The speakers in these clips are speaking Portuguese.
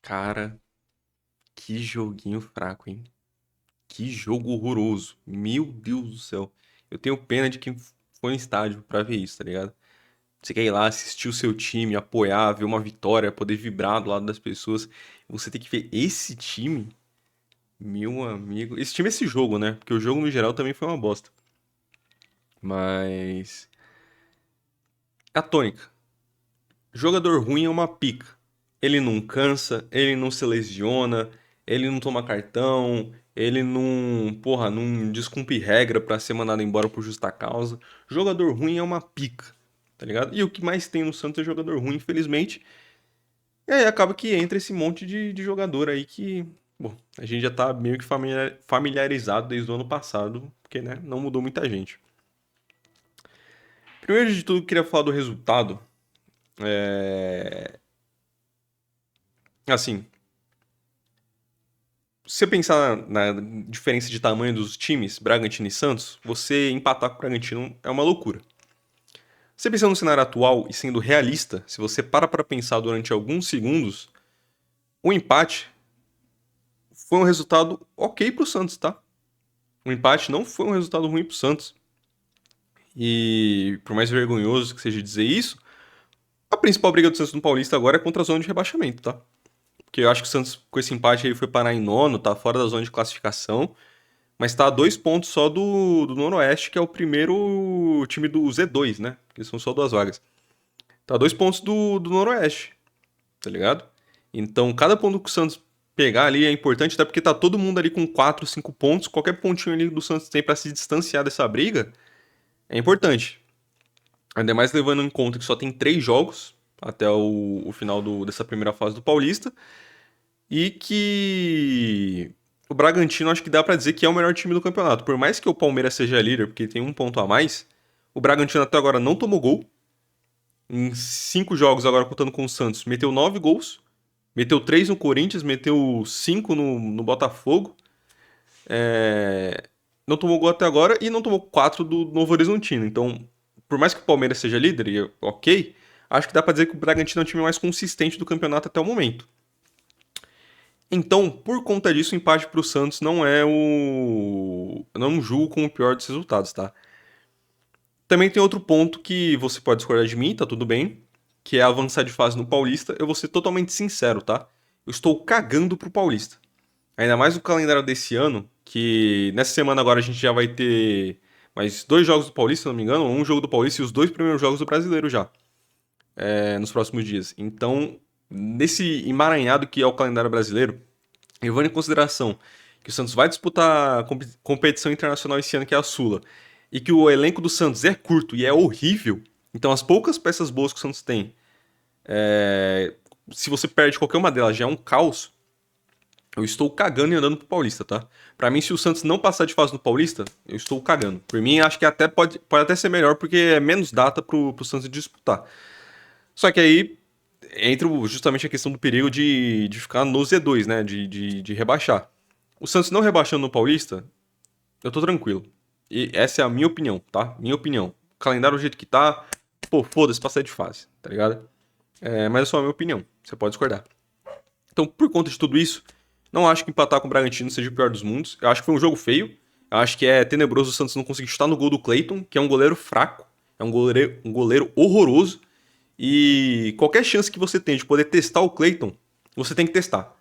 Cara, que joguinho fraco, hein? Que jogo horroroso. Meu Deus do céu. Eu tenho pena de quem foi no estádio pra ver isso, tá ligado? Você quer ir lá assistir o seu time, apoiar, ver uma vitória, poder vibrar do lado das pessoas. Você tem que ver esse time, meu amigo. Esse time é esse jogo, né? Porque o jogo no geral também foi uma bosta. Mas. A tônica. Jogador ruim é uma pica. Ele não cansa, ele não se lesiona, ele não toma cartão, ele não, porra, não descumpre regra pra ser mandado embora por justa causa. Jogador ruim é uma pica, tá ligado? E o que mais tem no Santos é jogador ruim, infelizmente. E aí acaba que entra esse monte de jogador aí que, bom, a gente já tá meio que familiarizado desde o ano passado, porque, né, não mudou muita gente. Primeiro de tudo, eu queria falar do resultado. Assim, se você pensar na diferença de tamanho dos times, Bragantino e Santos, você empatar com o Bragantino é uma loucura. Você pensando no cenário atual e sendo realista, se você para pra pensar durante alguns segundos, o empate foi um resultado ok pro Santos, tá? O empate não foi um resultado ruim pro Santos. E por mais vergonhoso que seja dizer isso, a principal briga do Santos no Paulista agora é contra a zona de rebaixamento, tá? Porque eu acho que o Santos, com esse empate aí, foi parar em nono, tá fora da zona de classificação. Mas tá a 2 pontos só do Noroeste, que é o primeiro time do Z2, né? Porque são só 2 vagas. Tá a 2 pontos do Noroeste, tá ligado? Então, cada ponto que o Santos pegar ali é importante, até porque tá todo mundo ali com 4, 5 pontos. Qualquer pontinho ali do Santos tem pra se distanciar dessa briga é importante. Ainda mais levando em conta que só tem 3 jogos até o final dessa primeira fase do Paulista. E que o Bragantino acho que dá pra dizer que é o melhor time do campeonato. Por mais que o Palmeiras seja líder, porque tem um ponto a mais, o Bragantino até agora não tomou gol. Em 5 jogos, agora contando com o Santos, meteu 9 gols. Meteu 3 no Corinthians, meteu 5 no Botafogo. É, não tomou gol até agora e não tomou 4 do Novo Horizontino. Então, por mais que o Palmeiras seja líder, e ok, acho que dá pra dizer que o Bragantino é o time mais consistente do campeonato até o momento. Então, por conta disso, o empate pro Santos não é o. Eu não julgo como o pior dos resultados, tá? Também tem outro ponto que você pode discordar de mim, tá tudo bem, que é avançar de fase no Paulista. Eu vou ser totalmente sincero, tá? Eu estou cagando pro Paulista. Ainda mais o calendário desse ano, que nessa semana agora a gente já vai ter mais 2 jogos do Paulista, se não me engano, um jogo do Paulista e os 2 primeiros jogos do Brasileiro já, nos próximos dias. Então, nesse emaranhado que é o calendário brasileiro, levando em consideração que o Santos vai disputar a competição internacional esse ano, que é a Sula, e que o elenco do Santos é curto e é horrível, então as poucas peças boas que o Santos tem, se você perde qualquer uma delas, já é um caos. Eu estou cagando e andando pro Paulista, tá? Pra mim, se o Santos não passar de fase no Paulista, eu estou cagando. Por mim, acho que até pode até ser melhor, porque é menos data pro Santos disputar. Só que aí entra justamente a questão do perigo de ficar no Z2, né? De rebaixar. O Santos não rebaixando no Paulista, eu tô tranquilo. E essa é a minha opinião, tá? Minha opinião. O calendário do jeito que tá, pô, foda-se, passar de fase, tá ligado? Mas é só a minha opinião. Você pode discordar. Então, por conta de tudo isso, não acho que empatar com o Bragantino seja o pior dos mundos. Eu acho que foi um jogo feio. Eu acho que é tenebroso o Santos não conseguir chutar no gol do Cleiton, que é um goleiro fraco. É um goleiro horroroso. E qualquer chance que você tem de poder testar o Cleiton, você tem que testar.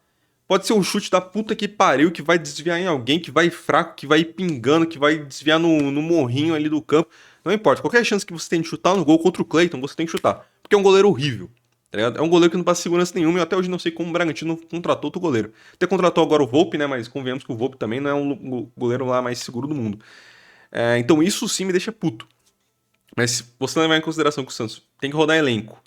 Pode ser um chute da puta que pariu, que vai desviar em alguém, que vai fraco, que vai pingando, que vai desviar no morrinho ali do campo. Não importa. Qualquer chance que você tem de chutar no gol contra o Cleiton, você tem que chutar. Porque é um goleiro horrível. Tá ligado? É um goleiro que não passa segurança nenhuma e eu até hoje não sei como o Bragantino contratou outro goleiro. Até contratou agora o Volpe, né? Mas convenhamos que o Volpe também não é um goleiro lá mais seguro do mundo. Então isso sim me deixa puto. Mas se você levar em consideração que o Santos tem que rodar elenco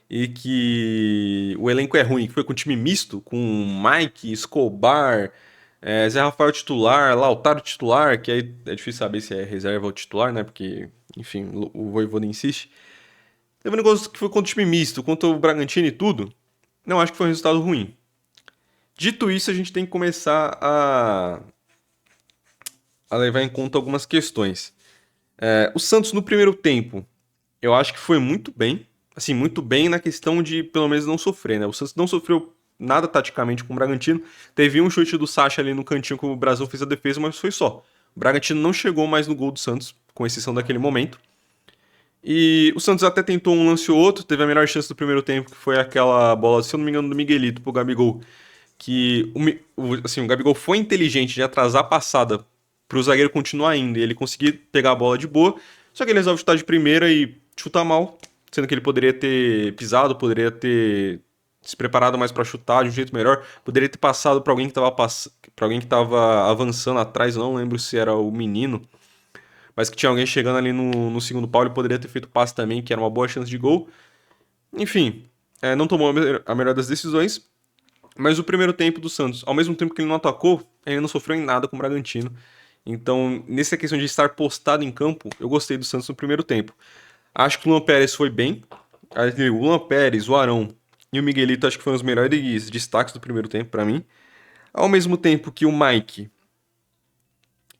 e que o elenco é ruim, que foi com time misto, com Mike, Escobar, Zé Rafael titular, Lautaro titular, que aí é difícil saber se é reserva ou titular, né? Porque, enfim, o Voivoda insiste. Teve um negócio que foi contra o time misto, contra o Bragantino e tudo. Não acho que foi um resultado ruim. Dito isso, a gente tem que começar a levar em conta algumas questões. O Santos no primeiro tempo, eu acho que foi muito bem. Assim, muito bem na questão de pelo menos não sofrer, né? O Santos não sofreu nada taticamente com o Bragantino. Teve um chute do Sacha ali no cantinho que o Brasil fez a defesa, mas foi só. O Bragantino não chegou mais no gol do Santos, com exceção daquele momento. E o Santos até tentou um lance ou outro, teve a melhor chance do primeiro tempo, que foi aquela bola, se eu não me engano, do Miguelito pro Gabigol. Que o Gabigol foi inteligente de atrasar a passada pro zagueiro continuar indo e ele conseguir pegar a bola de boa, só que ele resolve chutar de primeira e chutar mal, sendo que ele poderia ter pisado, poderia ter se preparado mais para chutar de um jeito melhor, poderia ter passado para alguém que tava para alguém que tava avançando atrás, eu não lembro se era o menino, mas que tinha alguém chegando ali no segundo pau, ele poderia ter feito passe também, que era uma boa chance de gol. Enfim, não tomou a melhor das decisões, mas o primeiro tempo do Santos, ao mesmo tempo que ele não atacou, ele não sofreu em nada com o Bragantino. Então, nessa questão de estar postado em campo, eu gostei do Santos no primeiro tempo. Acho que o Luan Pérez foi bem. O Luan Pérez, o Arão e o Miguelito acho que foram os melhores destaques do primeiro tempo pra mim. Ao mesmo tempo que o Mike,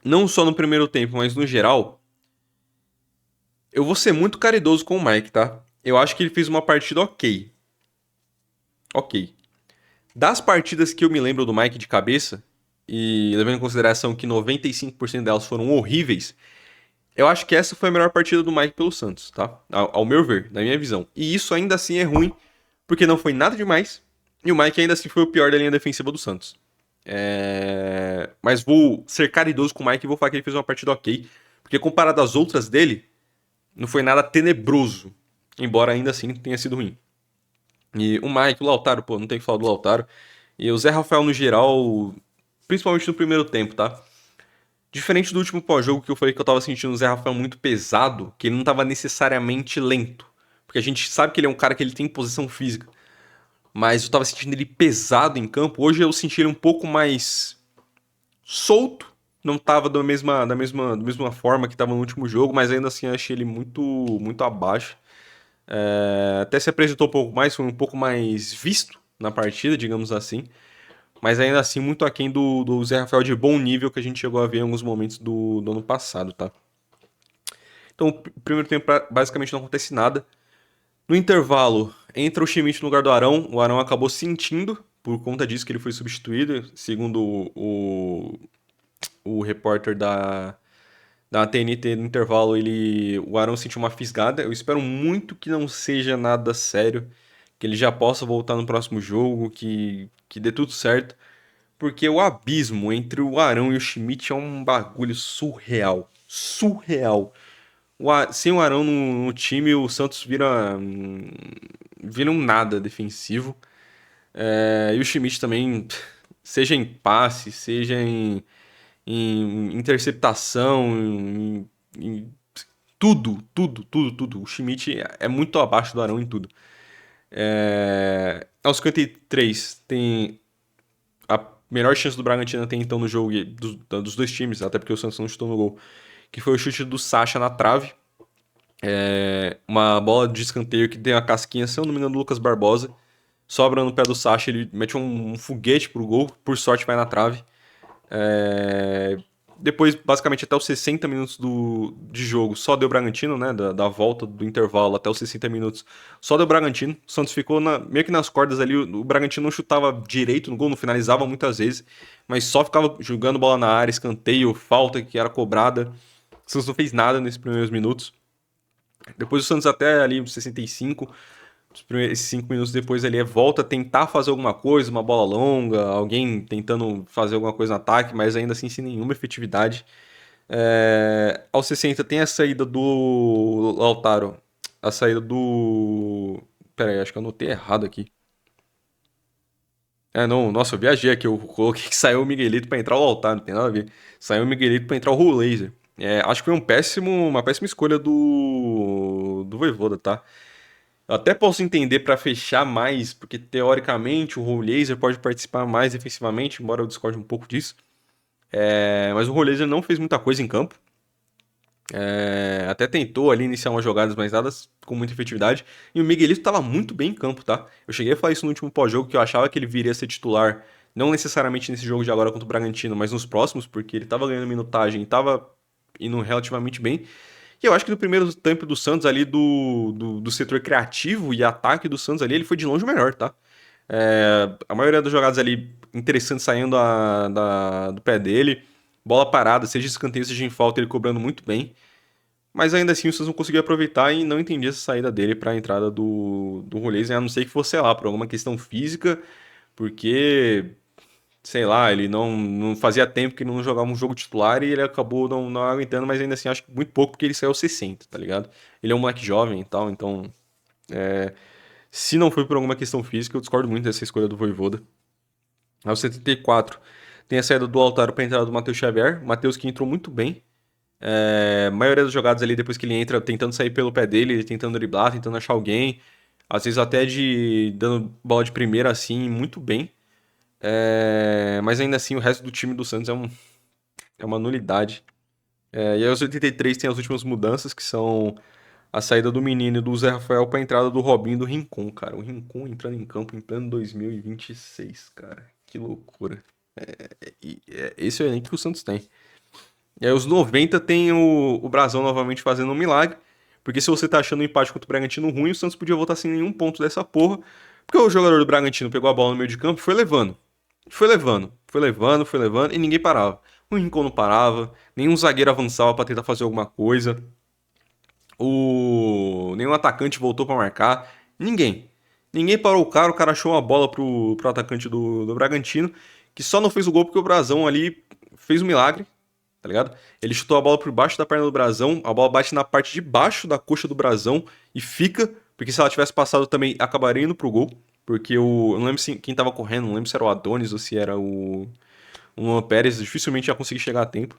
não só no primeiro tempo, mas no geral, eu vou ser muito caridoso com o Mike, tá? Eu acho que ele fez uma partida ok. Ok. Das partidas que eu me lembro do Mike de cabeça, e levando em consideração que 95% delas foram horríveis, eu acho que essa foi a melhor partida do Mike pelo Santos, tá? Ao meu ver, na minha visão. E isso ainda assim é ruim, porque não foi nada demais, e o Mike ainda assim foi o pior da linha defensiva do Santos. Mas vou ser caridoso com o Mike e vou falar que ele fez uma partida ok, porque comparado às outras dele, não foi nada tenebroso, embora ainda assim tenha sido ruim. E o Mike, o Lautaro, pô, não tem que falar do Lautaro. E o Zé Rafael no geral, principalmente no primeiro tempo, tá? Diferente do último pós-jogo que eu falei que eu tava sentindo o Zé Rafael muito pesado, que ele não tava necessariamente lento. Porque a gente sabe que ele é um cara que ele tem posição física. Mas eu tava sentindo ele pesado em campo. Hoje eu senti ele um pouco mais solto. Não tava da mesma forma que tava no último jogo, mas ainda assim eu achei ele muito, muito abaixo. Até se apresentou um pouco mais, foi um pouco mais visto na partida, digamos assim. Mas ainda assim, muito aquém do Zé Rafael de bom nível que a gente chegou a ver em alguns momentos do ano passado, tá? Então, o primeiro tempo basicamente não acontece nada. No intervalo, entra o Schmidt no lugar do Arão. O Arão acabou sentindo, por conta disso que ele foi substituído, segundo o repórter da TNT no intervalo, o Arão sentiu uma fisgada. Eu espero muito que não seja nada sério, que ele já possa voltar no próximo jogo, que dê tudo certo, porque o abismo entre o Arão e o Schmidt é um bagulho surreal. Surreal. Sem o Arão no time, o Santos vira um nada defensivo. E o Schmidt também, seja em passe, seja em interceptação, em tudo, tudo, tudo, tudo. O Schmidt é muito abaixo do Arão em tudo. Aos 53 tem a melhor chance do Bragantino até então no jogo dos dois times, até porque o Santos não chutou no gol, que foi o chute do Sacha na trave. Uma bola de escanteio que tem a casquinha, se eu não me engano, do Lucas Barbosa. Sobra no pé do Sacha, ele mete um foguete pro gol, por sorte vai na trave. Depois, basicamente, até os 60 minutos de jogo, só deu Bragantino, né? Da volta do intervalo até os 60 minutos, só deu Bragantino. O Santos ficou meio que nas cordas ali. O Bragantino não chutava direito no gol, não finalizava muitas vezes, mas só ficava jogando bola na área, escanteio, falta que era cobrada. O Santos não fez nada nesses primeiros minutos. Depois o Santos até ali, os 65, esses 5 minutos depois ali, volta a tentar fazer alguma coisa, uma bola longa, alguém tentando fazer alguma coisa no ataque, mas ainda assim sem nenhuma efetividade. Aos 60 tem a saída do Lautaro, a saída do... Pera aí, acho que eu anotei errado aqui. Não, nossa, eu viajei aqui, eu coloquei que saiu o Miguelito pra entrar o Lautaro, não tem nada a ver. Saiu o Miguelito pra entrar o Rollaser. Acho que foi uma péssima escolha do Vojvoda, tá? Eu até posso entender para fechar mais, porque teoricamente o Rollaser pode participar mais defensivamente, embora eu discorde um pouco disso. Mas o Rollaser não fez muita coisa em campo. Até tentou ali iniciar umas jogadas, mas nada com muita efetividade. E o Miguelito estava muito bem em campo, tá? Eu cheguei a falar isso no último pós-jogo, que eu achava que ele viria a ser titular, não necessariamente nesse jogo de agora contra o Bragantino, mas nos próximos, porque ele estava ganhando minutagem e estava indo relativamente bem. E eu acho que no primeiro tempo do Santos ali, do setor criativo e ataque do Santos ali, ele foi de longe o melhor, tá? A maioria das jogadas ali interessantes saindo do pé dele. Bola parada, seja escanteio, seja em falta, ele cobrando muito bem. Mas ainda assim o Santos não conseguiu aproveitar e não entendi essa saída dele para a entrada do Rolês, a não ser que fosse, sei lá, por alguma questão física, porque, sei lá, ele não fazia tempo que não jogava um jogo titular e ele acabou não aguentando, mas ainda assim acho que muito pouco porque ele saiu aos 60, tá ligado? Ele é um moleque jovem e tal, então se não foi por alguma questão física, eu discordo muito dessa escolha do Vojvoda. Aos 74 tem a saída do Lautaro para a entrada do Matheus Xavier, Matheus que entrou muito bem. A maioria das jogadas ali, depois que ele entra, tentando sair pelo pé dele, tentando driblar, tentando achar alguém. Às vezes até dando bola de primeira, assim, muito bem. Mas ainda assim, o resto do time do Santos é uma nulidade. E aí aos 83 tem as últimas mudanças, que são a saída do menino e do Zé Rafael para a entrada do Robinho e do Rincon, cara. O Rincon entrando em campo em pleno 2026, cara. Que loucura. Esse é o elenco que o Santos tem. E aí, os 90 tem o Brasão novamente fazendo um milagre. Porque se você tá achando um empate contra o Bragantino ruim, o Santos podia voltar sem nenhum ponto dessa porra. Porque o jogador do Bragantino pegou a bola no meio de campo e foi levando. Foi levando e ninguém parava. O Rincon não parava, nenhum zagueiro avançava pra tentar fazer alguma coisa. Nenhum atacante voltou pra marcar. Ninguém. Ninguém parou o cara achou uma bola pro atacante do Bragantino, que só não fez o gol porque o Brasão ali fez um milagre, tá ligado? Ele chutou a bola por baixo da perna do Brasão, a bola bate na parte de baixo da coxa do Brasão e fica, porque se ela tivesse passado também acabaria indo pro gol, porque eu não lembro quem tava correndo, não lembro se era o Adonis ou se era o Luan Pérez, dificilmente ia conseguir chegar a tempo.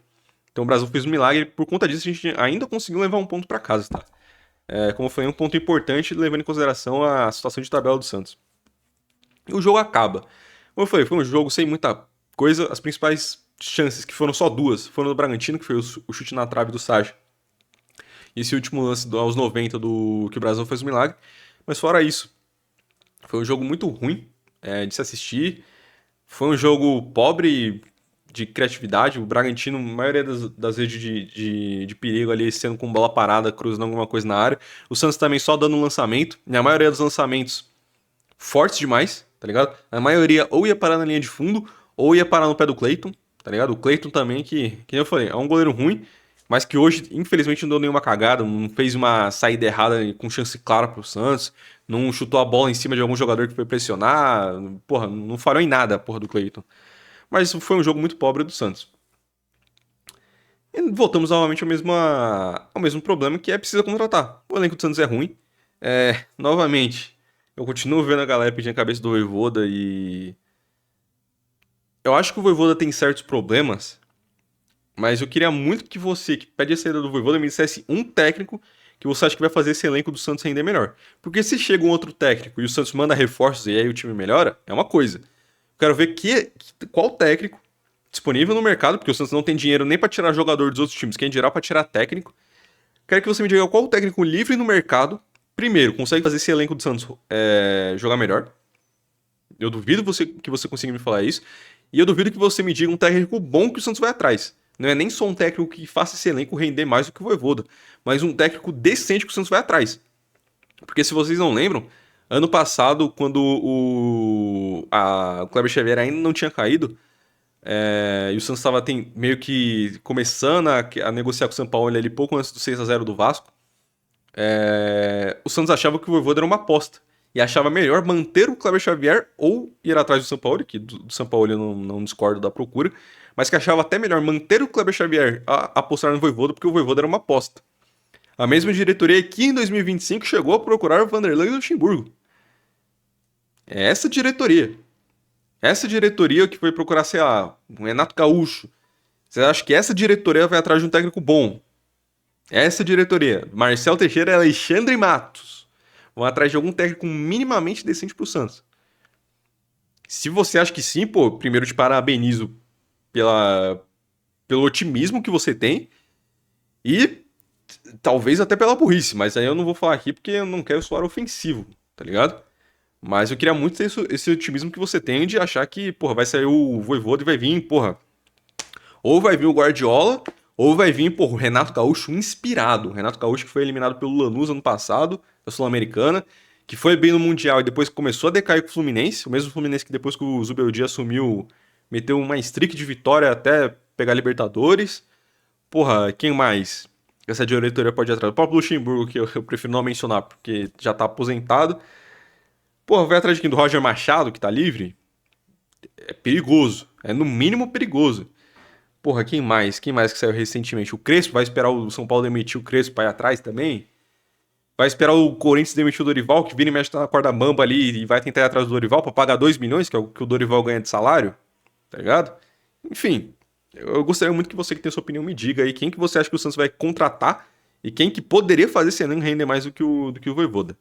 Então o Brasil fez um milagre, por conta disso a gente ainda conseguiu levar um ponto pra casa, tá? Como foi um ponto importante, levando em consideração a situação de tabela do Santos. E o jogo acaba. Como eu falei, foi um jogo sem muita coisa, as principais chances, que foram só duas, foram do Bragantino, que foi o chute na trave do Sage. E esse último lance aos 90 que o Brasil fez um milagre. Mas fora isso, foi um jogo muito ruim de se assistir. Foi um jogo pobre de criatividade. O Bragantino, a maioria das vezes de perigo ali, sendo com bola parada, cruzando alguma coisa na área. O Santos também só dando um lançamento. E a maioria dos lançamentos fortes demais, tá ligado? A maioria ou ia parar na linha de fundo, ou ia parar no pé do Cleiton, tá ligado? O Cleiton também, que eu falei, é um goleiro ruim, mas que hoje, infelizmente, não deu nenhuma cagada, não fez uma saída errada com chance clara pro Santos, não chutou a bola em cima de algum jogador que foi pressionar, porra, não falhou em nada a porra do Cleiton. Mas foi um jogo muito pobre do Santos. E voltamos novamente ao mesmo problema, que é precisa contratar. O elenco do Santos é ruim. Novamente, eu continuo vendo a galera pedindo a cabeça do Vojvoda e... Eu acho que o Vojvoda tem certos problemas, mas eu queria muito que você, que pede a saída do Vojvoda, me dissesse um técnico que você acha que vai fazer esse elenco do Santos render melhor. Porque se chega um outro técnico e o Santos manda reforços e aí o time melhora, é uma coisa. Eu quero ver qual técnico disponível no mercado, porque o Santos não tem dinheiro nem pra tirar jogador dos outros times, quem dirá pra tirar técnico. Quero que você me diga qual técnico livre no mercado, primeiro, consegue fazer esse elenco do Santos jogar melhor. Eu duvido que você consiga me falar isso. E eu duvido que você me diga um técnico bom que o Santos vai atrás. Não é nem só um técnico que faça esse elenco render mais do que o Vojvoda, mas um técnico decente que o Santos vai atrás. Porque se vocês não lembram, ano passado, quando o Kleber Xavier ainda não tinha caído, e o Santos estava meio que começando a negociar com o São Paulo ali pouco antes do 6-0 do Vasco, o Santos achava que o Vojvoda era uma aposta. E achava melhor manter o Kleber Xavier ou ir atrás do São Paulo, que do São Paulo eu não discordo da procura, mas que achava até melhor manter o Kleber Xavier a apostar no Vojvoda, porque o Vojvoda era uma aposta. A mesma diretoria que em 2025 chegou a procurar o Vanderlei Luxemburgo. É essa diretoria. Essa diretoria que foi procurar, sei lá, o Renato Gaúcho. Você acha que essa diretoria vai atrás de um técnico bom? Essa diretoria. Marcel Teixeira e Alexandre Matos vão atrás de algum técnico minimamente decente pro Santos. Se você acha que sim, pô, primeiro te parabenizo pelo otimismo que você tem e talvez até pela burrice, mas aí eu não vou falar aqui porque eu não quero soar ofensivo, tá ligado? Mas eu queria muito ter esse otimismo que você tem de achar que, porra, vai sair o Vojvoda e vai vir, porra, ou vai vir o Guardiola, ou vai vir, porra, o Renato Gaúcho inspirado. O Renato Gaúcho que foi eliminado pelo Lanús ano passado, da Sul-Americana, que foi bem no Mundial e depois começou a decair com o Fluminense, o mesmo Fluminense que depois que o Zubeldia assumiu, meteu uma streak de vitória até pegar Libertadores. Porra, quem mais? Essa diretoria pode ir atrás. O próprio Luxemburgo, que eu prefiro não mencionar, porque já tá aposentado. Porra, vai atrás de quem? Do Roger Machado, que tá livre? É perigoso. É no mínimo perigoso. Porra, quem mais? Quem mais que saiu recentemente? O Crespo? Vai esperar o São Paulo demitir o Crespo pra ir atrás também? Vai esperar o Corinthians demitir o Dorival, que vira e mexe tá na corda bamba ali e vai tentar ir atrás do Dorival pra pagar 2 milhões, que é o que o Dorival ganha de salário? Tá ligado? Enfim, eu gostaria muito que você que tem sua opinião me diga aí quem que você acha que o Santos vai contratar e quem que poderia fazer esse elenco render mais do que o Vojvoda.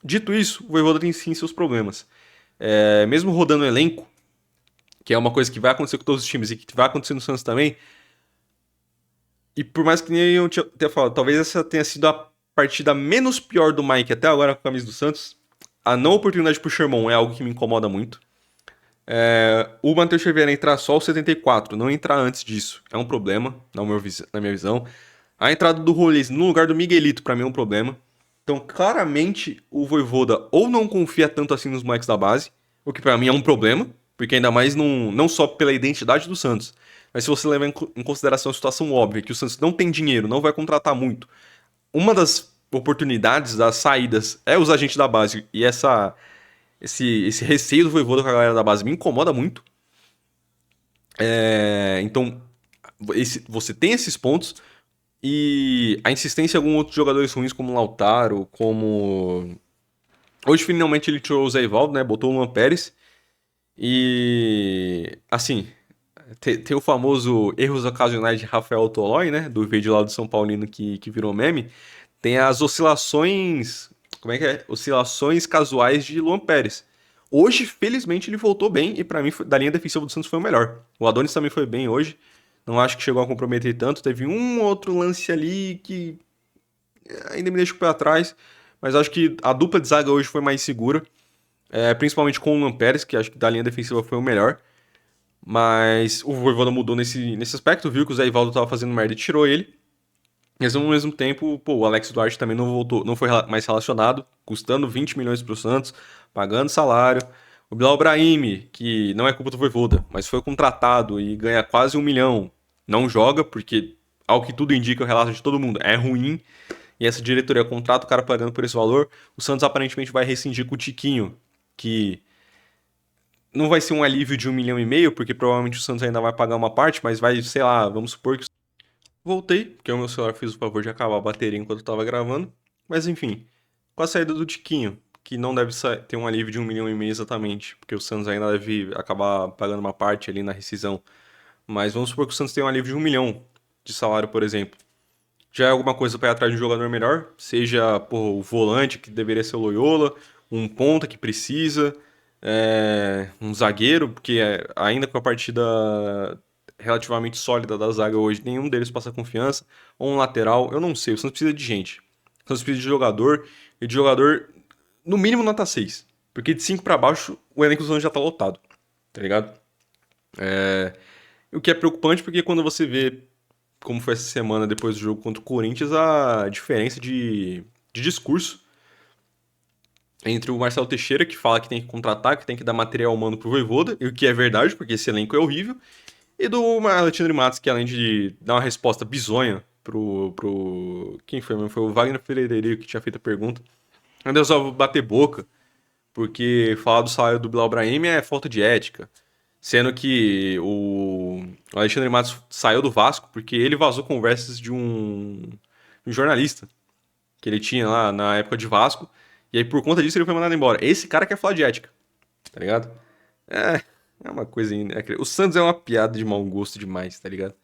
Dito isso, o Vojvoda tem sim seus problemas. Mesmo rodando o elenco, que é uma coisa que vai acontecer com todos os times e que vai acontecer no Santos também, e por mais que nem eu tenha falado, talvez essa tenha sido a partida menos pior do Mike até agora com a camisa do Santos, a não oportunidade pro Sherman é algo que me incomoda muito. O Matheus Xavier entrar só aos 74, não entrar antes disso, é um problema, na minha visão. A entrada do Rollins no lugar do Miguelito, pra mim, é um problema. Então, claramente, o Vojvoda ou não confia tanto assim nos moleques da base, o que pra mim é um problema, porque ainda mais não só pela identidade do Santos, mas se você levar em consideração a situação óbvia, que o Santos não tem dinheiro, não vai contratar muito. Uma das oportunidades, das saídas, é os agentes da base, e esse receio do Vojvoda com a galera da base me incomoda muito. Então, você tem esses pontos, e a insistência em alguns outros jogadores ruins, como o Lautaro, como. Hoje, finalmente, ele tirou o Zé Ivaldo, né? Botou o Luan Pérez. E. Assim. Tem o famoso erros ocasionais de Rafael Tolói, né? Do vídeo lá do São Paulino que virou meme. Tem as oscilações. Como é que é? Oscilações casuais de Luan Pérez. Hoje, felizmente, ele voltou bem e pra mim, da linha defensiva do Santos foi o melhor. O Adonis também foi bem hoje. Não acho que chegou a comprometer tanto. Teve um outro lance ali que ainda me deixa com o pé atrás. Mas acho que a dupla de zaga hoje foi mais segura. Principalmente com o Luan Pérez, que acho que da linha defensiva foi o melhor. Mas o Vojvoda mudou nesse aspecto, viu que o Zé Ivaldo tava fazendo merda e tirou ele. Mas ao mesmo tempo, pô, o Alex Duarte também não voltou, não foi mais relacionado, custando 20 milhões pro Santos, pagando salário. O Bilal Brahimi, que não é culpa do Vojvoda, mas foi contratado e ganha quase 1 milhão, não joga, porque, ao que tudo indica, o relato de todo mundo é ruim. E essa diretoria contrata o cara pagando por esse valor. O Santos aparentemente vai rescindir com o Tiquinho, que não vai ser um alívio de 1,5 milhão, porque provavelmente o Santos ainda vai pagar uma parte, mas vai, sei lá, vamos supor que. Voltei, porque o meu celular fez o favor de acabar a bateria enquanto eu tava gravando. Mas enfim, com a saída do Tiquinho, que não deve ter um alívio de 1,5 milhão exatamente, porque o Santos ainda deve acabar pagando uma parte ali na rescisão. Mas vamos supor que o Santos tenha um alívio de 1 milhão de salário, por exemplo. Já é alguma coisa para ir atrás de um jogador melhor, seja pô, o volante, que deveria ser o Loyola, um ponta que precisa, um zagueiro, porque ainda com a partida relativamente sólida da zaga hoje, nenhum deles passa confiança, ou um lateral, eu não sei, o Santos precisa de gente. O Santos precisa de jogador, e de jogador, no mínimo, nota 6. Porque de 5 para baixo, o elenco do Santos já tá lotado, tá ligado? O que é preocupante, porque quando você vê como foi essa semana depois do jogo contra o Corinthians, a diferença de discurso entre o Marcelo Teixeira, que fala que tem que contratar, que tem que dar material humano pro Vojvoda, e o que é verdade, porque esse elenco é horrível, e do Alexandre Matos, que além de dar uma resposta bizonha quem foi mesmo? Foi o Wagner Ferreira que tinha feito a pergunta. Ainda resolve bater boca, porque falar do salário do Bilal Brahim é falta de ética. Sendo que o Alexandre Matos saiu do Vasco porque ele vazou conversas de um jornalista que ele tinha lá na época de Vasco. E aí, por conta disso, ele foi mandado embora. Esse cara quer falar de ética, tá ligado? É, é uma coisa. O Santos é uma piada de mau gosto demais, tá ligado?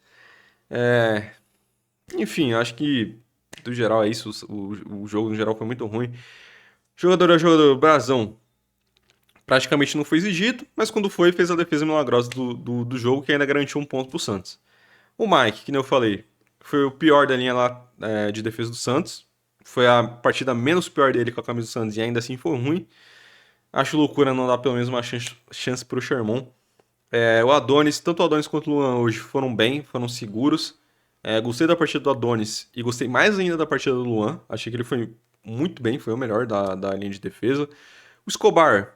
Enfim, eu acho que, do geral, é isso. O jogo, no geral, foi muito ruim. Jogador a jogador, Brasão. Praticamente não foi exigido, mas quando foi, fez a defesa milagrosa do jogo, que ainda garantiu um ponto pro Santos. O Mike, que nem eu falei, foi o pior da linha lá de defesa do Santos. Foi a partida menos pior dele com a camisa do Santos e ainda assim foi ruim. Acho loucura não dar pelo menos uma chance pro Sherman. O Adonis, tanto o Adonis quanto o Luan hoje foram bem, foram seguros. Gostei da partida do Adonis e gostei mais ainda da partida do Luan. Achei que ele foi muito bem, foi o melhor da linha de defesa. O Escobar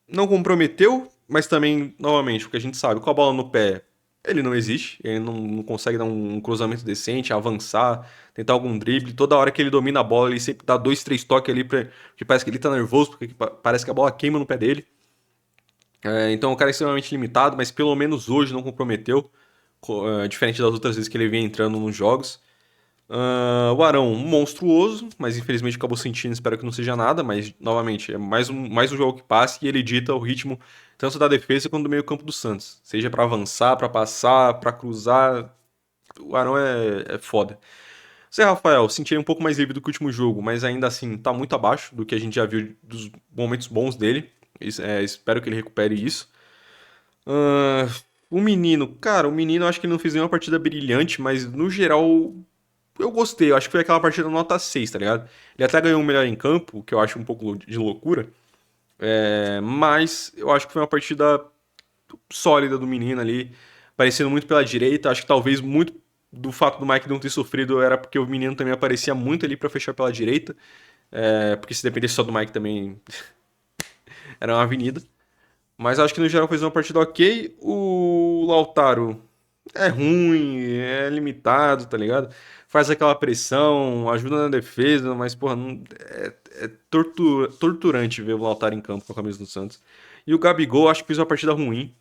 não comprometeu, mas também, novamente, o que a gente sabe, com a bola no pé, ele não existe, ele não consegue dar um cruzamento decente, avançar, tentar algum drible. Toda hora que ele domina a bola, ele sempre dá 2, 3 toques ali, que parece que ele tá nervoso, porque parece que a bola queima no pé dele. Então o cara é extremamente limitado, mas pelo menos hoje não comprometeu, diferente das outras vezes que ele vinha entrando nos jogos. O Arão, monstruoso, mas infelizmente acabou sentindo, espero que não seja nada, mas novamente, é mais um jogo que passa e ele dita o ritmo tanto da defesa quanto do meio campo do Santos. Seja pra avançar, pra passar, pra cruzar, o Arão é foda. Você, Rafael, senti ele um pouco mais livre do que o último jogo, mas ainda assim tá muito abaixo do que a gente já viu dos momentos bons dele. Espero que ele recupere isso. Ah, o menino, cara, o menino eu acho que ele não fez nenhuma partida brilhante, mas no geral eu gostei. Eu acho que foi aquela partida nota 6, tá ligado? Ele até ganhou o melhor em campo, o que eu acho um pouco de loucura. Mas eu acho que foi uma partida sólida do menino ali, aparecendo muito pela direita. Acho que talvez muito do fato do Mike não ter sofrido era porque o menino também aparecia muito ali pra fechar pela direita. Porque se dependesse só do Mike também era uma avenida. Mas acho que no geral fez uma partida ok. O Lautaro é ruim, é limitado, tá ligado? Faz aquela pressão, ajuda na defesa, mas, porra, torturante ver o Lautaro em campo com a camisa do Santos. E o Gabigol, acho que fez uma partida ruim.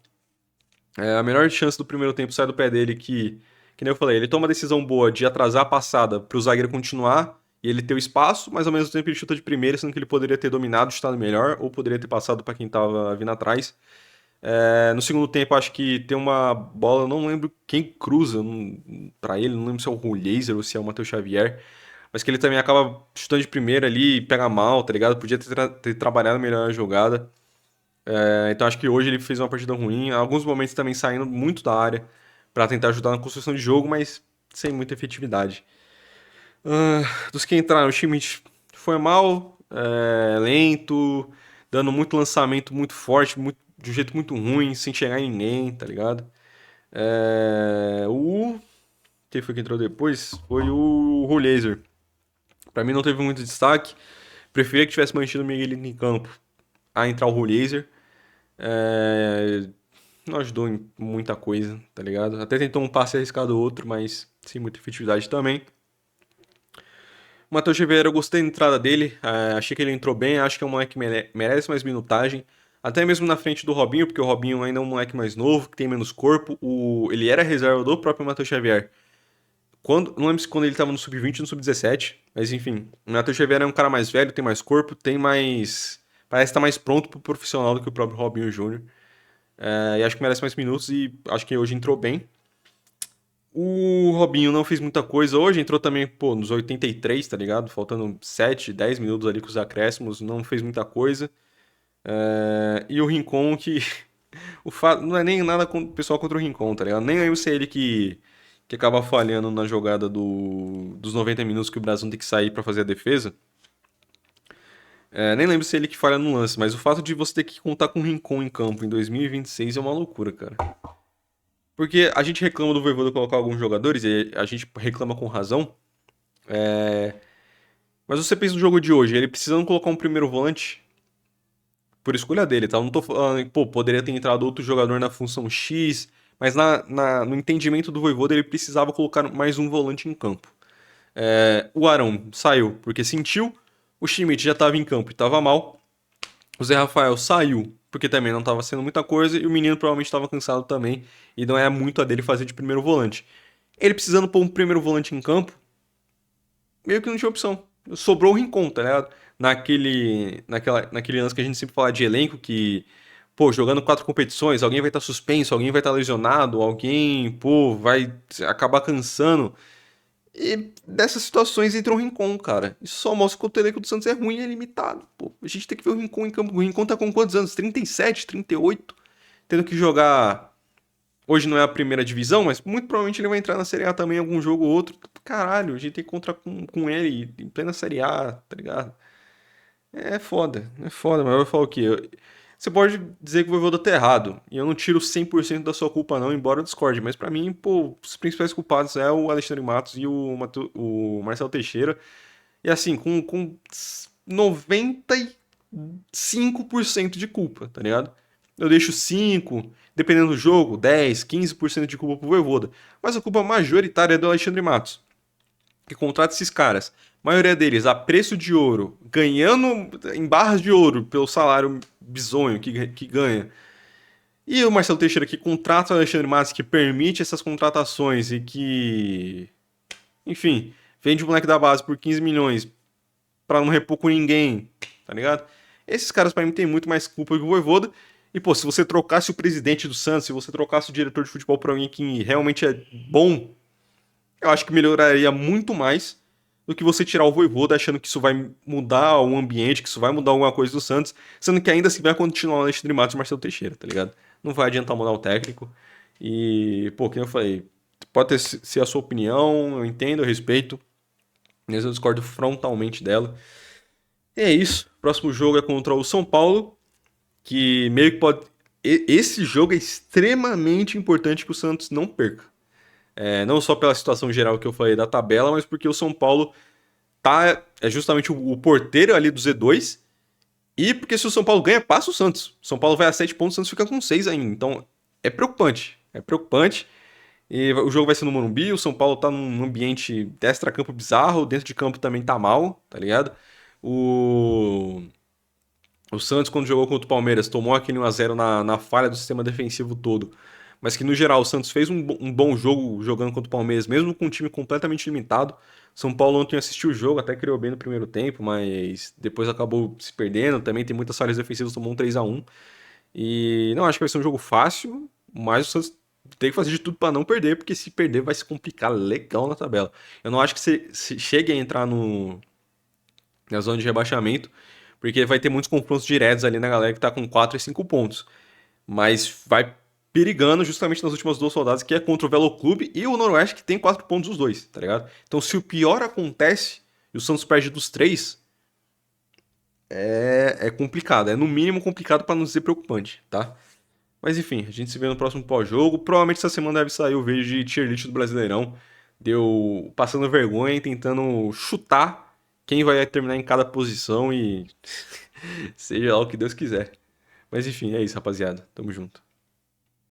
A melhor chance do primeiro tempo sai do pé dele, que nem eu falei, ele toma a decisão boa de atrasar a passada pro zagueiro continuar e ele ter o espaço, mas ao mesmo tempo ele chuta de primeira, sendo que ele poderia ter dominado, chutado melhor, ou poderia ter passado para quem tava vindo atrás. No segundo tempo, acho que tem uma bola, eu não lembro quem cruza pra ele, não lembro se é o Laser ou se é o Matheus Xavier, mas que ele também acaba chutando de primeira ali e pega mal, tá ligado? Podia ter trabalhado melhor a jogada. Então acho que hoje ele fez uma partida ruim, em alguns momentos também saindo muito da área pra tentar ajudar na construção de jogo, mas sem muita efetividade. Dos que entraram, o Schmidt foi mal, lento, dando muito lançamento muito forte, de um jeito muito ruim, sem chegar em ninguém, tá ligado? Quem foi que entrou depois? Foi o Rolaser. Pra mim não teve muito destaque. Preferia que tivesse mantido o Miguelito em campo a entrar o Rolaser. É... Não ajudou em muita coisa, tá ligado? Até tentou um passe arriscado outro, mas sem muita efetividade também. O Matheus Xavier, eu gostei da entrada dele, achei que ele entrou bem, acho que é um moleque que merece mais minutagem, até mesmo na frente do Robinho, porque o Robinho ainda é um moleque mais novo, que tem menos corpo, ele era reserva do próprio Matheus Xavier, não lembro se quando ele estava no Sub-20 ou no Sub-17, mas enfim, o Matheus Xavier é um cara mais velho, tem mais corpo, parece estar mais pronto pro profissional do que o próprio Robinho Júnior, e acho que merece mais minutos e acho que hoje entrou bem. O Robinho não fez muita coisa hoje, entrou também, pô, nos 83, tá ligado? Faltando 7, 10 minutos ali com os acréscimos, não fez muita coisa. E o Rincon, que o fato não é nem nada com o pessoal contra o Rincon, tá ligado? Nem lembro se é ele que acaba falhando na jogada dos 90 minutos que o Brasil tem que sair pra fazer a defesa. Nem lembro se é ele que falha no lance, mas o fato de você ter que contar com o Rincon em campo em 2026 é uma loucura, cara. Porque a gente reclama do Vojvoda colocar alguns jogadores, e a gente reclama com razão. Mas você pensa no jogo de hoje, ele precisando colocar um primeiro volante por escolha dele, tá? Eu não tô falando, pô, poderia ter entrado outro jogador na função X, mas no entendimento do Vojvoda ele precisava colocar mais um volante em campo. O Arão saiu porque sentiu, o Schmidt já estava em campo e estava mal, o Zé Rafael saiu porque também não estava sendo muita coisa, e o menino provavelmente estava cansado também, e não é muito a dele fazer de primeiro volante. Ele precisando pôr um primeiro volante em campo, meio que não tinha opção. Sobrou o Rincon, tá ligado? Naquele lance que a gente sempre fala de elenco, que, pô, jogando 4 competições, alguém vai estar suspenso, alguém vai estar lesionado, alguém, pô, vai acabar cansando. E dessas situações entra o Rincon, cara. Isso só mostra que o elenco do Santos é ruim e é limitado. Pô, a gente tem que ver o Rincon em campo. O Rincon tá com quantos anos? 37, 38? Tendo que jogar. Hoje não é a primeira divisão, mas muito provavelmente ele vai entrar na Série A também em algum jogo ou outro. Caralho, a gente tem que encontrar com ele em plena Série A, tá ligado? É foda, mas eu vou falar o quê? Você pode dizer que o Voivoda tá errado, e eu não tiro 100% da sua culpa não, embora eu discorde, mas pra mim, pô, os principais culpados é o Alexandre Matos e o Marcelo Teixeira, E assim, com 95% de culpa, tá ligado? Eu deixo 5, dependendo do jogo, 10, 15% de culpa pro Voivoda. Mas a culpa majoritária é do Alexandre Matos, que contrata esses caras. A maioria deles a preço de ouro, ganhando em barras de ouro pelo salário bizonho que ganha. E o Marcelo Teixeira que contrata o Alexandre Matos, que permite essas contratações e que, enfim, vende o moleque da base por 15 milhões pra não repor com ninguém, tá ligado? Esses caras pra mim têm muito mais culpa que o Voivoda. E, pô, se você trocasse o presidente do Santos, se você trocasse o diretor de futebol pra alguém que realmente é bom, eu acho que melhoraria muito mais do que você tirar o Voivoda achando que isso vai mudar o ambiente, que isso vai mudar alguma coisa do Santos, sendo que ainda assim vai continuar o Alexandre Matos e Marcelo Teixeira, tá ligado? Não vai adiantar mudar o técnico. E, pô, como eu falei, pode ser a sua opinião, eu entendo, eu respeito, mas eu discordo frontalmente dela. E é isso. Próximo jogo é contra o São Paulo, que meio que pode. Esse jogo é extremamente importante que o Santos não perca. Não só pela situação geral que eu falei da tabela, mas porque o São Paulo é justamente o porteiro ali do Z2. E porque se o São Paulo ganha, passa o Santos. O São Paulo vai a 7 pontos, o Santos fica com 6 ainda. Então é preocupante. É preocupante. E o jogo vai ser no Morumbi. O São Paulo tá num ambiente extra-campo bizarro. Dentro de campo também tá mal, tá ligado? O. O Santos, quando jogou contra o Palmeiras, tomou aquele 1x0 na falha do sistema defensivo todo. Mas que, no geral, o Santos fez um bom jogo jogando contra o Palmeiras, mesmo com um time completamente limitado. São Paulo ontem assistiu o jogo, até criou bem no primeiro tempo, mas depois acabou se perdendo. Também tem muitas falhas defensivas, tomou um 3x1. E não acho que vai ser um jogo fácil, mas o Santos tem que fazer de tudo para não perder, porque se perder vai se complicar legal na tabela. Eu não acho que se chegue a entrar na zona de rebaixamento, porque vai ter muitos confrontos diretos ali na galera que tá com 4 e 5 pontos. Mas vai perigando justamente nas últimas duas rodadas, que é contra o Velo Clube e o Noroeste, que tem 4 pontos os dois, tá ligado? Então, se o pior acontece e o Santos perde dos três, é complicado. É no mínimo complicado para não dizer preocupante, tá? Mas enfim, a gente se vê no próximo pós-jogo. Provavelmente essa semana deve sair o vídeo de tier list do Brasileirão. Deu passando vergonha e tentando chutar quem vai terminar em cada posição e seja lá o que Deus quiser. Mas enfim, é isso, rapaziada. Tamo junto.